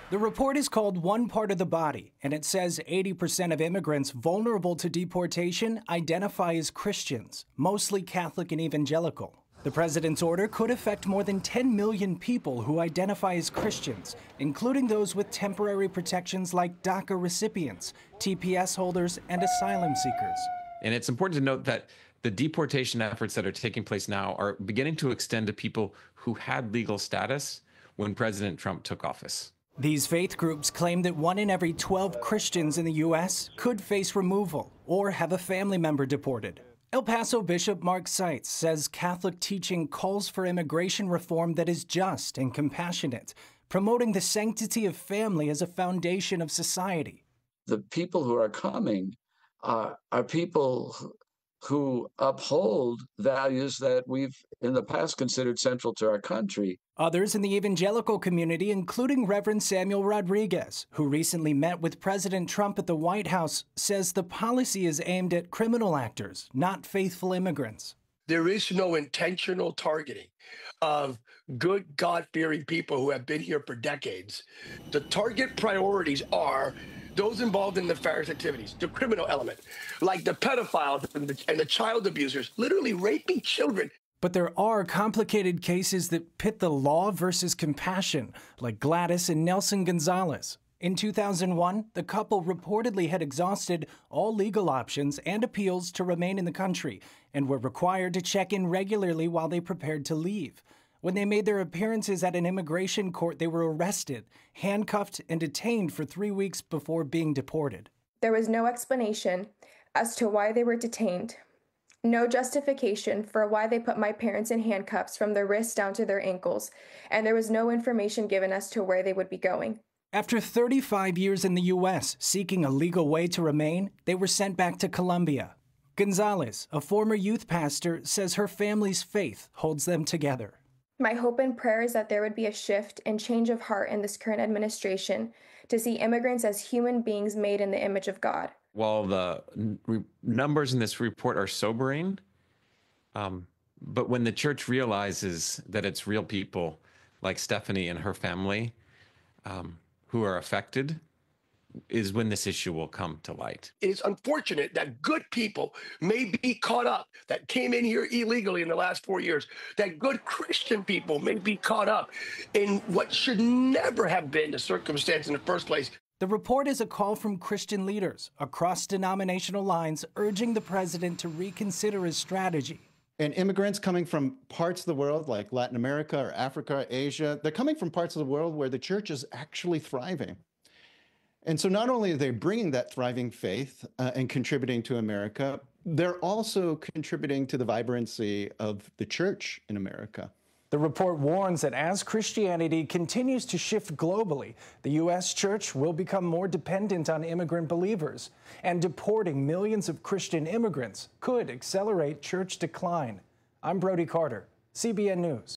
The report is called One Part of the Body, and it says 80% of immigrants vulnerable to deportation identify as Christians, mostly Catholic and Evangelical. The president's order could affect more than 10 million people who identify as Christians, including those with temporary protections like DACA recipients, TPS holders, and asylum seekers. And it's important to note that the deportation efforts that are taking place now are beginning to extend to people who had legal status when President Trump took office. These faith groups claim that 1 in every 12 Christians in the U.S. could face removal or have a family member deported. El Paso Bishop Mark Seitz says Catholic teaching calls for immigration reform that is just and compassionate, promoting the sanctity of family as a foundation of society. The people who are coming are people who uphold values that we've in the past considered central to our country. Others in the evangelical community, including Reverend Samuel Rodriguez, who recently met with President Trump at the White House, says the policy is aimed at criminal actors, not faithful immigrants. There is no intentional targeting of good, God-fearing people who have been here for decades. The target priorities are those involved in nefarious activities, the criminal element, like the pedophiles and the child abusers, literally raping children. But there are complicated cases that pit the law versus compassion, like Gladys and Nelson Gonzalez. In 2001, the couple reportedly had exhausted all legal options and appeals to remain in the country and were required to check in regularly while they prepared to leave. When they made their appearances at an immigration court, they were arrested, handcuffed, and detained for 3 weeks before being deported. There was no explanation as to why they were detained. No justification for why they put my parents in handcuffs from their wrists down to their ankles, and there was no information given as to where they would be going. After 35 years in the U.S. seeking a legal way to remain, they were sent back to Colombia. Gonzalez, a former youth pastor, says her family's faith holds them together. My hope and prayer is that there would be a shift and change of heart in this current administration to see immigrants as human beings made in the image of God. While the numbers in this report are sobering, but when the church realizes that it's real people like Stephanie and her family who are affected, is when this issue will come to light. It's unfortunate that good people may be caught up, that came in here illegally in the last 4 years, that good Christian people may be caught up in what should never have been the circumstance in the first place. The report is a call from Christian leaders across denominational lines urging the president to reconsider his strategy. And immigrants coming from parts of the world like Latin America or Africa, or Asia, they're coming from parts of the world where the church is actually thriving. And so not only are they bringing that thriving faith and contributing to America, they're also contributing to the vibrancy of the church in America. The report warns that as Christianity continues to shift globally, the U.S. church will become more dependent on immigrant believers, and deporting millions of Christian immigrants could accelerate church decline. I'm Brody Carter, CBN News.